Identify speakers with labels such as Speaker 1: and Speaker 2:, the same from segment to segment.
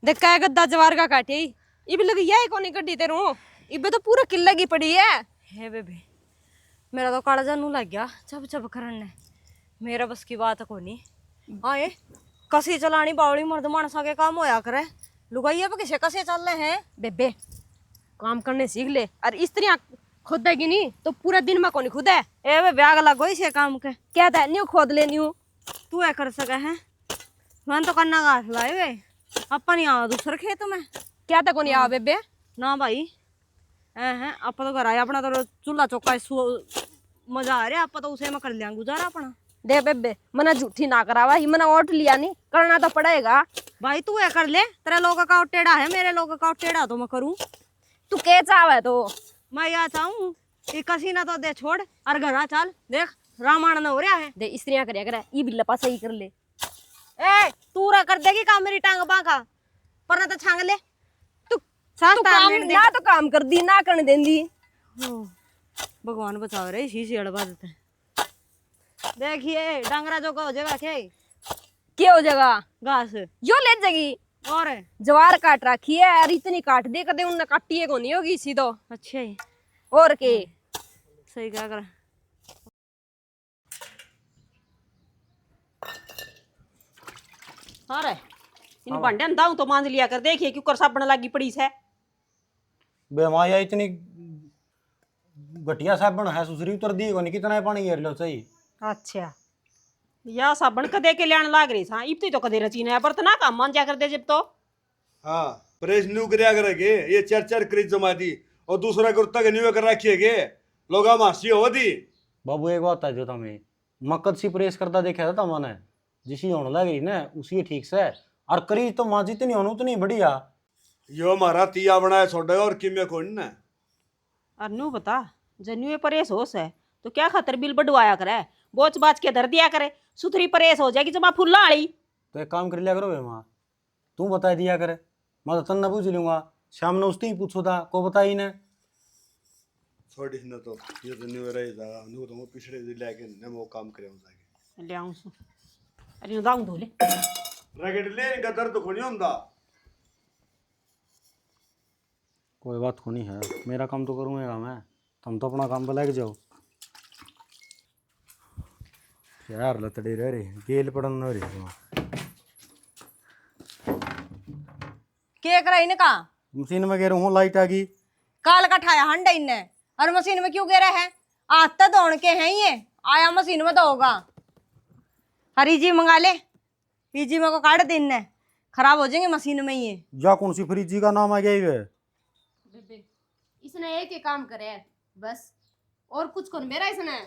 Speaker 1: देख का गद्दा जवार का काटे इब लग यही कोनी गड्डी तेरू इबे तो पूरा किल्ला की पड़ी है। हे बेबे मेरा तो काला जानू लग गया चप चप करने मेरा बस की बात कोनी। हाँ ये कसी चलानी बावली मर्द मानसा के काम होया करे लुगाई अब किसे कसे चल रहे हैं। बेबे काम करने सीख ले और स्त्रियां खुद देगी नहीं तो पूरा दिन में कोनी खुद है। ए वे ब्याग लगो इसे काम के क्या था न्यू खोद ले न्यू तू है कर सके है मैं तो करना घास लाए वे अपन यहाँ दूसरे खेत में क्या था कोनी आ बेबे ना भाई है आप तो घर आया अपना तो चूल्हा चौका मजा आ रहा आप तो उसे में कर लिया गुजारा अपना। दे बेबे मना झूठी ना करावा ही मना ओट लिया नहीं करना तो पड़ेगा भाई तू है कर ले तेरे लोग का टेढ़ा है मेरे लोग का टेढ़ा तो मैं करूँ तू के चाहे तो मैं यह चाहूँ कि कसी ना तो दे छोड़ और घर चल देख रामायण न हो रहा है दे स्त्रियां करया करे ई बिल्ला पास ही कर ले ए तू रा कर देगी काम मेरी टांग बांका पर ना तो छांग ले तू काम ना तो काम कर दी ना करने देंदी भगवान बचाओ रे इसी से अड़वा देते हैं। देखिए डांगरा जो का हो जाएगा क्या हो जाएगा घास यो ले जाएगी और जवार काट रखी है यार इतनी काट दे कदे उन्हें काटी है को नहीं होगी इसी तो अच्छा ही और के सही क्या कर अरे इन भांडे में दाऊ तो मांज लिया कर देखिए क्यों कर साबण लगी पड़ी है
Speaker 2: बेमाया इतनी घटिया साबण है सुसरी उतर दी को नहीं कितना पानी घेर लो सही।
Speaker 1: अच्छा या साबण कदे के लेन लाग रही था इब तो कदे रचीना है बर्तना काम मान जा कर दे जब तो
Speaker 3: हाँ प्रेस न्यू करया करेगे ये चार क्रीज जमा दी और दूसरा कुर्ता के न्यू कर रखिएगे लोग मासी हो दी।
Speaker 2: बाबू एक बात है जो तमें मकद सी प्रेस करता देखा था मैंने जिसी होने लग रही ना उसी ठीक से और करीज तो माँ जितनी होने उतनी बढ़िया
Speaker 3: यो हमारा तिया बनाया छोड़ेगा और किमे कौन ना
Speaker 1: अनु बता जन्यू परेश होश है तो क्या खातर बिल बढ़वाया करे बोच बाच के धर दिया करे सुथरी परेश हो जाएगी जमा फुल्ला आड़ी
Speaker 2: तो एक काम कर लिया करो बे माँ तू बता दिया करे मैं तो तन्ना पूछ लूंगा शाम ने उसने ही पूछो था को बताई ने
Speaker 3: छोड़ी न तो ये तो न्यू रही था न्यू तो पिछड़े दिन लेके न वो काम करे जाके
Speaker 1: ले आऊं सु अरे दाऊं धोले
Speaker 3: रगड़ ले इनका दर्द तो नहीं होता।
Speaker 2: कोई बात को नहीं है मेरा काम तो करूँगा मैं तुम तो अपना काम पे लग जाओ यार लतड़ी रह रही गेल पड़न न रही
Speaker 1: के करा इने का
Speaker 2: मशीन में कह रहा हूँ लाइट आ गई
Speaker 1: काल का ठाया हंडा इनने और मशीन में क्यों गिरा है आज तो दौड़ के हैं ये आया मशीन में तो होगा हरी जी मंगा ले पीजी में को काट दे इनने खराब हो जाएंगे मशीन में ये
Speaker 2: जा कौन सी फ्रिज जी का नाम आ गया ये
Speaker 4: बेबे इसने एक ही काम करे है बस और कुछ कौन मेरा इसने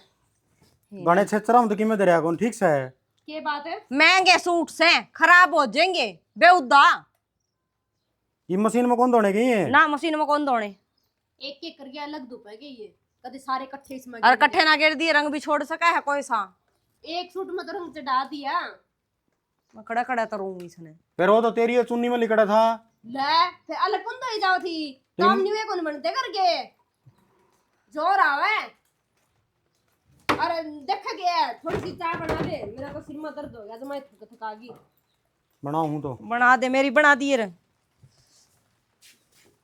Speaker 2: गणेश छेचरा हम तो किमें दरिया कौन ठीक से है
Speaker 4: के बात है
Speaker 1: महंगे सूट से खराब हो जाएंगे बेउदा
Speaker 2: ये मशीन में कौन धोने गई है
Speaker 1: ना मशीन में कौन दौड़े
Speaker 4: एक एक करके अलग धुपेगे ये कभी सारे इकट्ठे इसमें
Speaker 1: और कट्ठे ना गिर दिए रंग भी छोड़ सका है कोई सा
Speaker 4: एक सूट में तो रंग चढ़ा दिया
Speaker 1: मैं खड़ा खड़ा करूंगी इसने
Speaker 2: फिर वो तो तेरी चुन्नी में लिखड़ा था
Speaker 4: ले फिर अलग कौन तो जाओ थी काम नहीं हुए कौन बनते करके जोर आवे अरे देख गया थोड़ी सी चाय बना दे मेरा तो सिर में दर्द हो गया तो मैं थका गई
Speaker 2: बनाऊं हूं तो
Speaker 1: बना दे मेरी बना दिए रंग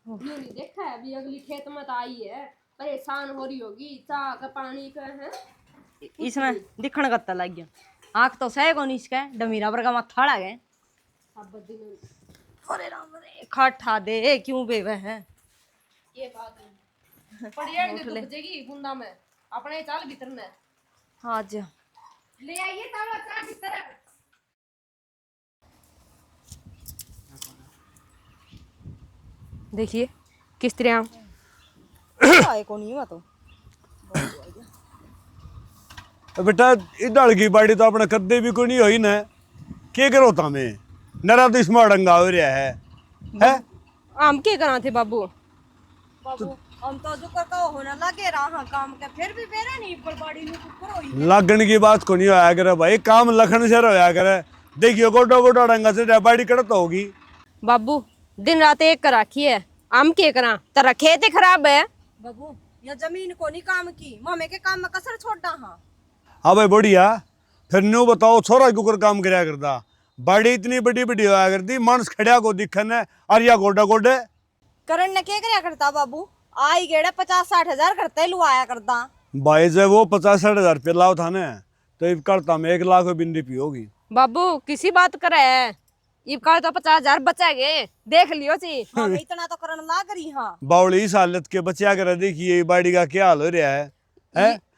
Speaker 4: नहीं देखा है अभी अगली खेत में तो आई है परेशान हो रही होगी चाह का पानी का है
Speaker 1: इसमें दिखण गत्ता लग गया आंख तो सह को नहीं इसका डमीरा वर्गा माथा आ गए
Speaker 4: अब दिन
Speaker 1: अरे राम रे खट्ठा दे क्यों बेवे है
Speaker 4: ये बात है पड़िया ने तो बजेगी बूंदा में अपने चाल भीतर में
Speaker 1: आज
Speaker 4: ले आइए तावा चाह भीतर
Speaker 1: देखिए किस तरह आए को नहीं हुआ तो
Speaker 3: बेटा इधर की बाड़ी तो अपने कद्दे भी कोई नहीं हुई ना के करो तमें नरा तो इसमें अड़ंगा हो रहा है
Speaker 1: हम के करा थे बाबू बाबू हम तो जो का होना लगे रहा काम के फिर भी मेरा नहीं पर बाड़ी में कुकर होई
Speaker 3: लगन की बात को नहीं होया करे भाई काम लखन से होया करे देखियो गोटो गोटो अड़ंगा से बाड़ी कड़त होगी
Speaker 1: बाबू दिन रात एक कर रखी है हम के करा तेरा खेत खराब है बाबू ये जमीन को नहीं काम की मामे के काम में कसर छोड़ना हां
Speaker 3: हाँ भाई बढ़िया फिर न्यू बताओ छोरा कुकर काम करया करता बाड़ी इतनी बड़ी बड़ी होया करती, मानस खड़ा को दिखन है और या गोडा गोडे।
Speaker 1: करण ने क्या करया करता बाबू, आई गेड़ा 50-60 हजार करते लुआया करता।
Speaker 3: भाई जब वो 50-60 हजार रुपये लाओ था ने, तो इब करता में 1 लाख बिंदी पी होगी।
Speaker 1: बाबू किसी बात करे है, इब का तो 50 हजार बचेगे, देख लियो ची।
Speaker 5: हाँ, इतना तो करन लाग रही। हाँ
Speaker 3: बावली इस हालत के बच्चा कर देखिए बाड़ी का क्या हाल हो रहा है।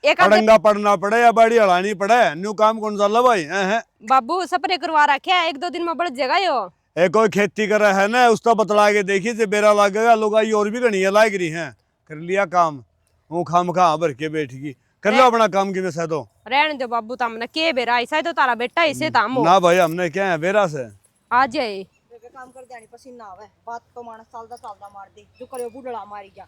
Speaker 1: एक आधे
Speaker 3: अड़ंगा पड़ना पड़े या बाड़ी हड़ानी पड़े, न्यू काम कौन सा भाई है।
Speaker 1: बाबू स्प्रे करवा रखे है, 1-2 दिन में बढ़ जाएगा यो।
Speaker 3: एक कोई खेती कर रहा है ना, उसका बतला के देखिए से बेरा लगेगा, लोग आई और भी घनी लाग रही हैं। कर लिया काम, वो खाम खा भर के बैठ गई। कर लो अपना काम की वैसे तो
Speaker 1: रहने दो बाबू, तमने के बेरा ऐसा तो तारा बेटा इसे ताम हो
Speaker 3: ना भाई, हमने क्या है बेरा से
Speaker 1: आ जाए।
Speaker 5: बेबे काम कर जानी पसीना आवे, बात तो मानस चालदा मार दे, जो करे बुढ़ड़ा मारी जा।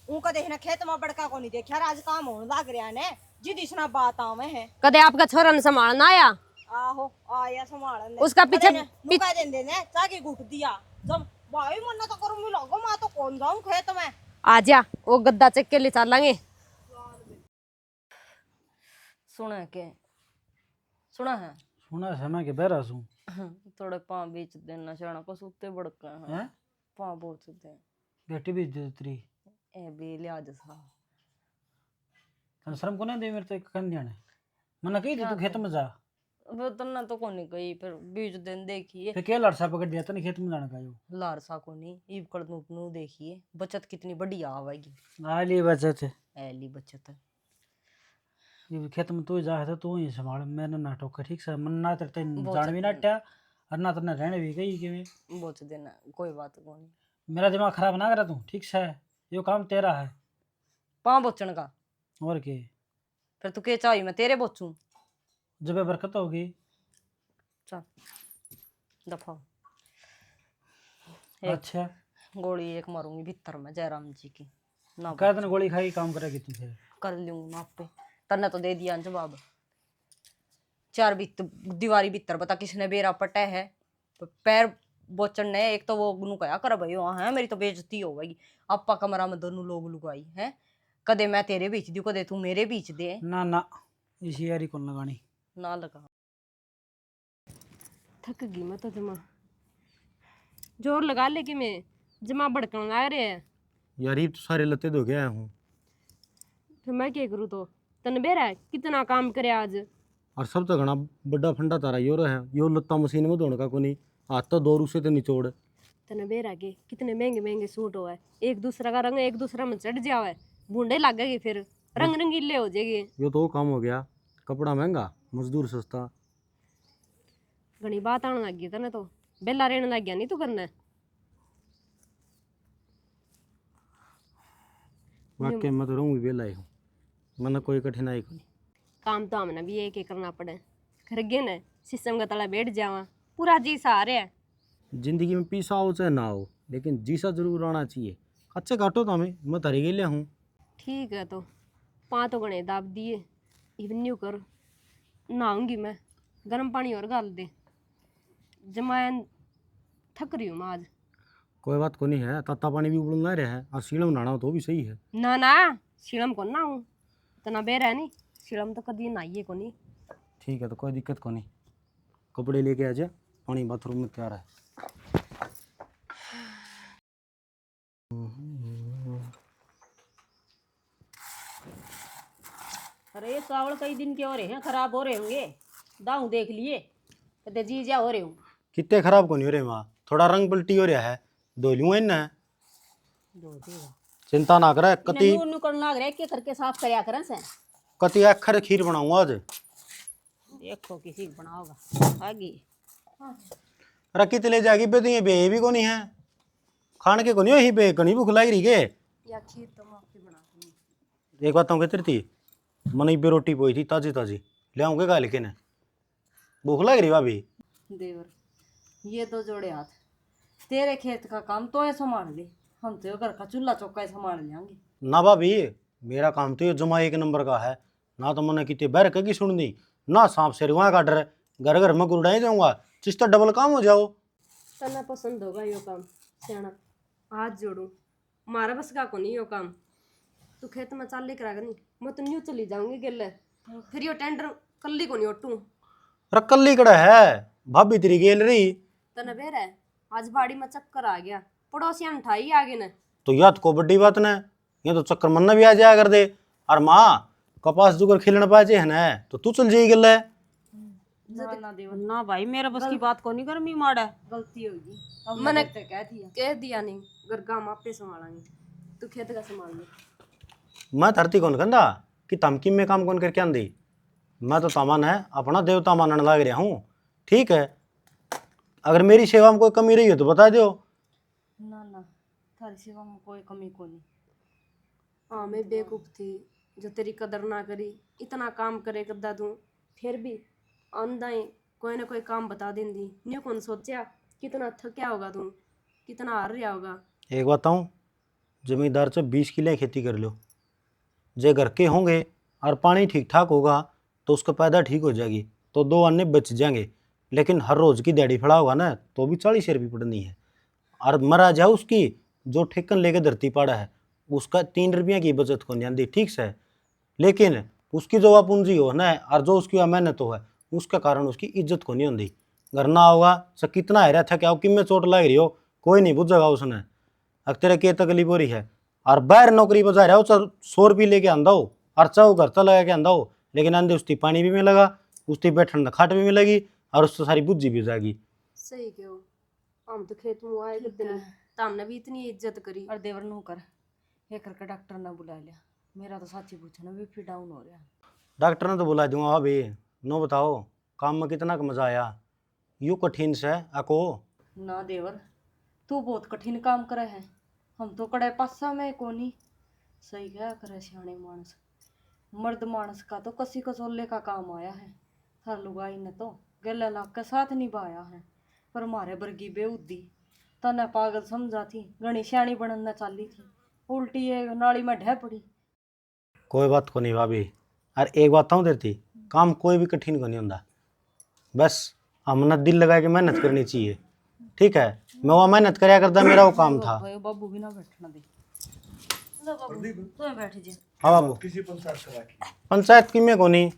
Speaker 5: उनका देखना खेत में बड़का को नहीं देखा, आज काम होने लाग रहा ने, जिदी सुना बात आवे है।
Speaker 1: कदे आपका छोरा ने संभालना आया,
Speaker 5: आहो आया संभालने,
Speaker 1: उसका पीछे
Speaker 5: नुका दे ने चाकी घुट दिया। जब भाई मन्ना तो करूं मिलो गो, मैं तो कौन जाऊं खेत में।
Speaker 1: आ जा, वो गद्दा चक के ले चलेंगे।
Speaker 6: सुना के सुना है
Speaker 2: सुना समय के बहरा सू
Speaker 6: थोड़े पाँव बेच देना चाहना को सुते बड़का है
Speaker 2: हैं
Speaker 6: पाँव बहुत सुते
Speaker 2: बेटी भी तेरी
Speaker 6: ए बे लिहाज सा
Speaker 2: तन शर्म को ना दे, मेरे तो एक कन जाने मना कही थी तू खेत में जा,
Speaker 6: वो तना तो कोनी गई, फिर बीच दिन देखिए
Speaker 2: फिर क्या लड़सा पकड़ दिया तने खेत में जाने का जो
Speaker 6: लारसा कोनी ईब कर नू देखिए बचत कितनी बढ़िया आवेगी।
Speaker 2: आ लिए बचत है
Speaker 6: ऐली बचत
Speaker 2: ये खेत में तू जा है तो तू ही संभाल, मैंने ना टोका ठीक से मन ना तेरे जान भी ना ट्या और ना तेने रहने भी गई कि मैं
Speaker 6: बोच देना कोई बात कोनी।
Speaker 2: मेरा दिमाग खराब ना करा तू ठीक से, ये काम तेरा है
Speaker 6: पाँव बोचण का
Speaker 2: और के
Speaker 6: फिर तू के चाहिए मैं तेरे बोचूं।
Speaker 2: जब ये बरकत होगी
Speaker 6: चल दफा
Speaker 2: अच्छा
Speaker 6: गोली एक मारूंगी भीतर में जयराम जी की ना
Speaker 2: क्या तने गोली खाई काम करेगी तू फिर
Speaker 6: कर लूंगी मैं पे तन्ने तो दे दिया जवाब। 4 दीवारी भीतर बता किसने बेरा पटा है पैर बोचन ने, एक तो वो गुनु कया कर भाई वहां है मेरी तो बेइज्जती हो गई। आपा कमरा में दोनों लोग लुगाई है, कदे मैं तेरे बीच दी कदे तू मेरे बीच दे
Speaker 2: ना ना इसी यारी कौन लगानी
Speaker 6: ना लगा।
Speaker 1: थक गई मैं तो जमा, जोर लगा ले कि मैं जमा भड़कन लग रहे हैं।
Speaker 2: यार ये तो सारे लत्ते धो के आया हूँ,
Speaker 1: फिर मैं क्या करूँ, तो तन बेरा है कितना काम करे आज।
Speaker 2: और सब तो घना बड़ा फंडा तारा यो है, यो लत्ता मशीन में धोने का को नहीं, हाथ तो 2 रूसे तो निचोड़।
Speaker 1: तने बेरा के कितने महंगे महंगे सूट हो है, एक दूसरा का रंग एक दूसरा में चढ़ जावे, बूंदे लगेगी, फिर रंग रंगीले हो जाएगी।
Speaker 2: यो तो वो काम हो गया, कपड़ा महंगा मजदूर सस्ता।
Speaker 1: घनी बात आने लग गई तने तो, बेला रहने लग गया नहीं तू करना।
Speaker 2: वाकई मैं तो रहूँगी बेला ही हूँ, मैंने कोई कठिनाई को नहीं।
Speaker 1: काम तो हमने भी एक करना पड़े, घर गए न सिस्टम का तला बैठ जावा, पूरा जी सहारे है।
Speaker 2: जिंदगी में पीसा हो चाहे ना हो, लेकिन जीसा जरूर आना चाहिए। अच्छे काटो तो हमें, मैं तारी के लिया हूँ।
Speaker 1: ठीक है तो 5 तो गणे दाब दिए, इवन्यू कर नहाऊंगी मैं, गर्म पानी और गाल दे, जमायन थक रही हूँ मैं आज।
Speaker 2: कोई बात को नहीं है, तत्ता पानी भी उबल ना रहा है, और सीलम नहाना हो तो भी सही है।
Speaker 1: ना ना शीलम को ना हूँ, इतना बेर है नहीं, शीलम तो कभी नहाइए को नहीं।
Speaker 2: ठीक है तो कोई दिक्कत को नहीं, कपड़े लेके आ जा, पानी बाथरूम में तैयार है।
Speaker 5: अरे चावल कई दिन के हो रहे हैं, खराब हो रहे होंगे, दाऊ देख लिए कदे जीजा हो रहे हूँ।
Speaker 2: कितने खराब को नहीं हो रहे माँ, थोड़ा रंग पलटी हो रहा है, धो लूँ इन्हें, चिंता ना करे। कति
Speaker 5: नू कर लाग रहा है के करके साफ करया करन से।
Speaker 2: कति अखर खीर बनाऊंगा आज।
Speaker 5: देखो किसी को बनाओगा आगे
Speaker 2: रखी तले जागी पे तो ये बे भी को नहीं है, खान के को नहीं यही पे कहीं भूख लग रही के।
Speaker 1: या खीर तो मैं आपकी बना दूंगी।
Speaker 2: एक बात कहती थी, मन पे रोटी पोई थी ताजी ताजी, ले आऊँगे का लेकिन भूख लग रही भाभी।
Speaker 6: देवर ये तो जोड़े हाथ, तेरे खेत का काम तो है संभाल ले, हम तो घर का चूल्हा चौका संभाल लेंगे।
Speaker 2: ना भाभी मेरा काम तो ये जमा 1 नंबर का है, ना तो मैंने कितने बैर की सुननी, ना सांप से रुआ का डर, घर घर में गुड़ाई जाऊंगा, जिस तो डबल काम हो जाओ।
Speaker 1: तना पसंद होगा यो काम सियाना, हाथ जोड़ू मारा बस का को नहीं यो काम। तू खेत में चाल लेकर आगा नहीं, मैं तो न्यू चली जाऊंगी गेले, फिर यो टेंडर कल्ली को नहीं ओटू।
Speaker 2: रकल्ली कड़ा है, भाभी तेरी गेल रही
Speaker 4: तने बेर है आज बाड़ी में चक्कर आ गया, पड़ोसियां ने ठाई आगे ने।
Speaker 2: तो याद को बड्डी बात न, ये तो चक्कर मन भी आ जाया कर दे। और माँ कपास जुगर खिलने पाए है ना, तो तू चल जाएगी गल है।
Speaker 6: ना भाई मेरा बस की बात को नहीं कर, मी माड़ा
Speaker 4: गलती होगी, मैंने कह दिया नहीं, घर काम आपे संभालेंगे, तू खेत का संभाल ले।
Speaker 2: मैं धरती कौन कहंदा कि तमकी में काम कौन करके आंदी, मैं तो तमन है अपना देवता मानने लग रहा हूँ। ठीक है, अगर मेरी सेवा में कोई कमी रही हो तो बता दो।
Speaker 6: ना ना थारी सेवा में कोई कमी को नहीं।
Speaker 4: हाँ मैं बेवकूफ थी जो तेरी कदर ना करी, इतना काम करे कद्दा तू, फिर भी आंदाई कोई ना कोई काम बता देंदी। न्यू कौन सोचा कितना थका होगा तू, कितना हार रहा होगा।
Speaker 2: एक बताऊँ, जमींदार से 20 किले खेती कर लो, जे घर के होंगे और पानी ठीक ठाक होगा तो उसका पैदा ठीक हो जाएगी, तो 2 अन्य बच जाएंगे। लेकिन हर रोज की दिहाड़ी फड़ा होगा ना तो भी 40 रुपये पड़नी है। और मरा जाए उसकी जो ठेकन लेके धरती पड़ा है, उसका 3 रुपये की बचत को नहीं आती, ठीक से। लेकिन उसकी जो वह पूंजी हो ना और जो उसकी वह मेहनत हो है, उसका कारण उसकी इज्जत को नहीं होती। घर ना होगा तो कितना है रहा था क्या कि में चोट लग रही हो, कोई नहीं बुझेगा उसने। अब तेरे के तकलीफ हो रही है और बाहर नौकरी पर जा रहा हो, 100 रुपये लेके आंदा हो और चाहो घर तो लगा के आंदा हो, लेकिन आंधे उसकी पानी भी मिलेगा, उसकी बैठने खाट भी मिलेगी और उससे सारी बुद्धि भी हो जाएगी।
Speaker 4: सही कहो, हम तो खेत में आए करते नहीं, तो हमने भी इतनी इज्जत करी।
Speaker 6: और देवर नू कर ये करके डॉक्टर ने बुला लिया, मेरा तो साची पूछना बीपी डाउन हो रहा।
Speaker 2: डॉक्टर ने तो बुला दूंगा अभी। नो बताओ काम में कितना का मजा आया, यूँ कठिन से आको।
Speaker 6: ना देवर तू बहुत कठिन काम करे है, हम तो कड़े पासा में कोनी। सही क्या करे सियाने मानस, मर्द मानस का तो कसी कसोले का काम आया है। हर लुगाई ने तो गले लाग के साथ निभाया है, पर मारे बर्गी बेउद्दी तने पागल समझा थी, घनी सियानी बनना चाली थी, उल्टी एक नाली में ढह पड़ी।
Speaker 2: कोई बात को नहीं भाभी, और एक बात कहूँ देती, काम कोई भी कठिन को नहीं होता, बस हमने दिल लगा के मेहनत करनी चाहिए। ठीक है, मैं वो मेहनत कराया करता, मेरा वो काम था।
Speaker 6: भाई बाबू भी ना बैठना दे, लो बाबू तो बैठ जा।
Speaker 2: हाँ बाबू,
Speaker 3: किसी पंचायत करा के
Speaker 2: पंचायत की में को नहीं,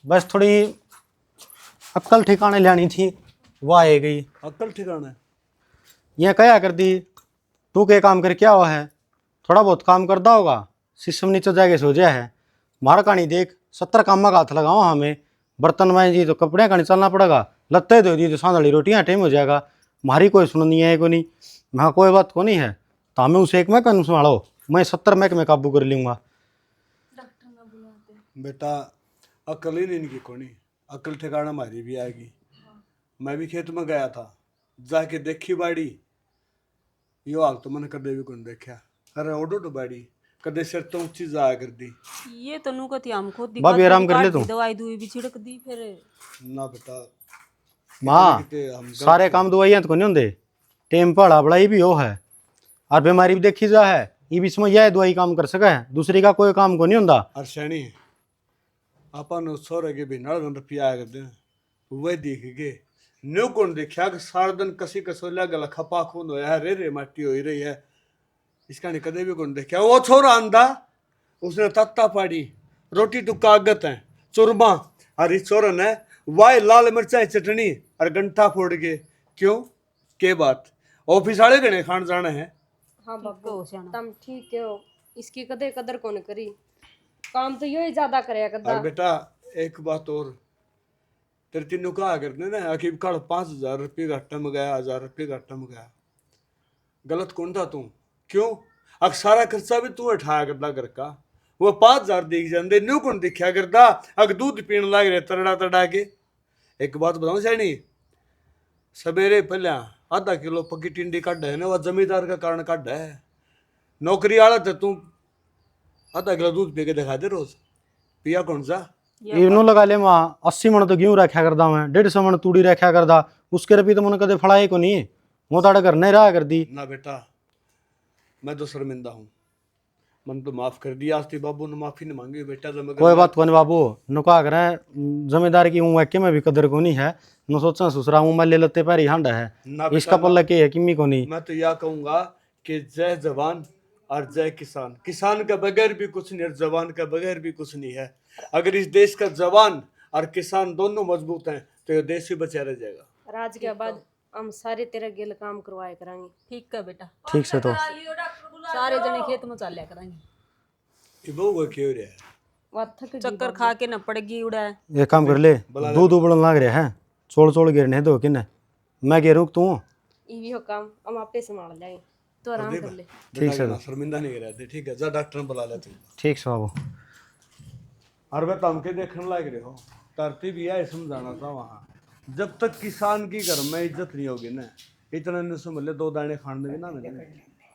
Speaker 2: बस थोड़ी अक्ल ठिकाने लानी थी, वो आ गई।
Speaker 3: अक्ल ठिकाना है।
Speaker 2: ये कया कर दी, तू के काम कर क्या हुआ है, थोड़ा बहुत काम करता होगा, सिस्टम नीचे जाके सो जाए है। मारा कहानी देख 70 काम का हाथ लगाओ हमें, बर्तन में जी तो कपड़े का नहीं चलना पड़ेगा, लत्ते धो दी तो सांधड़ी रोटियाँ टाइम हो जाएगा। हमारी कोई सुननी है को नहीं, मैं कोई बात को नहीं है, तो हमें उसे एक में कन संभालो, मैं 70 में काबू कर लूँगा।
Speaker 3: बेटा अक्ल ही नहीं इनकी कोनी, अक्ल ठिकाना हमारी भी आएगी। मैं भी खेत में गया था, जाके देखी बाड़ी, यो हाल तो मैंने कदे भी कौन देखा। अरे ओडो तो बाड़ी कदे सिर तो ऊंची जाया कर दी।
Speaker 6: ये तो नु कति हमको
Speaker 2: भाभी आराम कर ले तू।
Speaker 6: दवाई दुई भी छिड़क दी फिर।
Speaker 3: ना बेटा
Speaker 2: माँ
Speaker 3: किते हम
Speaker 2: सारे काम दवाइयाँ तो नहीं होंगे, टेम पड़ा बड़ाई भी हो है और बीमारी भी देखी जा है, ये भी इसमें यह दवाई काम कर सके है, दूसरी का कोई काम को नहीं होता।
Speaker 3: और शैनी अपन सोरे के भी नड़ रुपया आया करते वह देख के न्यू कौन देखा कि सारा दिन कसी कसोलिया गला खपा खून होया है, रे रे माटी हो रही है, इसका नहीं कदे भी कौन देखा। वो छोरा आंदा उसने तत्ता पाड़ी, रोटी तो कागत है चुरमा, और इस छोरा ने वाई लाल मिर्चा चटनी और गंठा फोड़ के। क्यों के बात ऑफिस वाले गणे खान जाना है।
Speaker 4: हाँ बाबू तुम ठीक हो, इसकी कदे कदर कौन करी, काम तो यो ही ज्यादा करे कद्दा।
Speaker 3: और बेटा एक बात और, तेरे तीनों कहा करते ना आखिर कल 5000 रुपये घाटा में गया, 1000 रुपये घाटा में गया, गलत कौन था तू। क्यों अब सारा खर्चा भी तू उठाया करता घर का, वो 5000 दिख जाते न्यू कौन दिखा करता। अगर दूध पीने लग रहे तड़ा तड़ा के। एक बात बताऊं सैनी, सवेरे पहले आधा किलो पक्की टिंडी काट है ना, वह जमींदार का कारण काट है। नौकरी वाला तो तू आधा किलो दूध पी के दिखा दे रोज, पिया कौन सा।
Speaker 2: इवनों लगा ले माँ 80 मन तो गेहूँ रखा करता मैं, 150 मन तूड़ी रखा करता, उसके रुपये तो मैंने कदे फड़ाए को नहीं, वो ताड़ा घर नहीं रहा कर दी।
Speaker 3: ना बेटा मैं तो शर्मिंदा हूँ, मन तो माफ कर दिया, आज बाबू ने माफी नहीं मांगी बेटा। जब
Speaker 2: कोई बात को नहीं बाबू, नुका करें जमींदार की हूँ वाक्य में भी कदर को नहीं है, न सोचा ससुरा हूँ मैं ले लेते पैर हांडा है,
Speaker 3: ना बेटा,
Speaker 2: इसका पल्ला के है किमी को नहीं।
Speaker 3: मैं तो यह कहूंगा कि जय जवान और जय किसान, किसान के बगैर भी कुछ नहीं और जवान के बगैर भी कुछ नहीं है। अगर इस देश का जवान और किसान दोनों मजबूत हैं तो तो देश भी बचा रह जाएगा।
Speaker 4: और आज के बाद हम सारे तेरा गिल काम करवाया करांगे।
Speaker 6: ठीक है बेटा,
Speaker 2: ठीक से तो
Speaker 6: सारे जने खेत में चल लिया करेंगे।
Speaker 3: ये बहु को क्यों रहा है?
Speaker 4: वह थक
Speaker 6: चक्कर खा के न पड़ेगी उड़ा।
Speaker 2: एक काम कर ले, दूध उबलन लाग रहा है, चोड़ गिरने दो कि न मैं गिरूँ तू।
Speaker 4: ये हो काम हम आपे संभाल जाएंगे, तो आराम कर ले।
Speaker 2: ठीक से
Speaker 3: बेटा शर्मिंदा नहीं रहते। ठीक है, जा डॉक्टर ने बुला ले तू।
Speaker 2: ठीक से बाबू।
Speaker 3: और वे तम के देखने लाग रहे हो, तरतीब यह समझाना था वहाँ, जब तक किसान की घर में इज्जत नहीं होगी ना, इतना न समझ ले 2 दाने खाने भी ना मिलेंगे।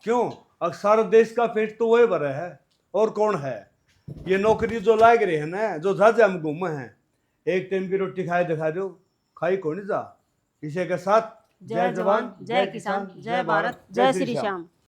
Speaker 3: क्यों? अक्सर देश का पेट तो वही भरा है, और कौन है? ये नौकरी जो लाग रहे हैं ना, जो झाजे हम घूमे हैं, एक टाइम की रोटी खाए दिखा दो, खाई कौन जा। इसी के साथ जय जवान, जय किसान, जय भारत, जय श्री श्याम।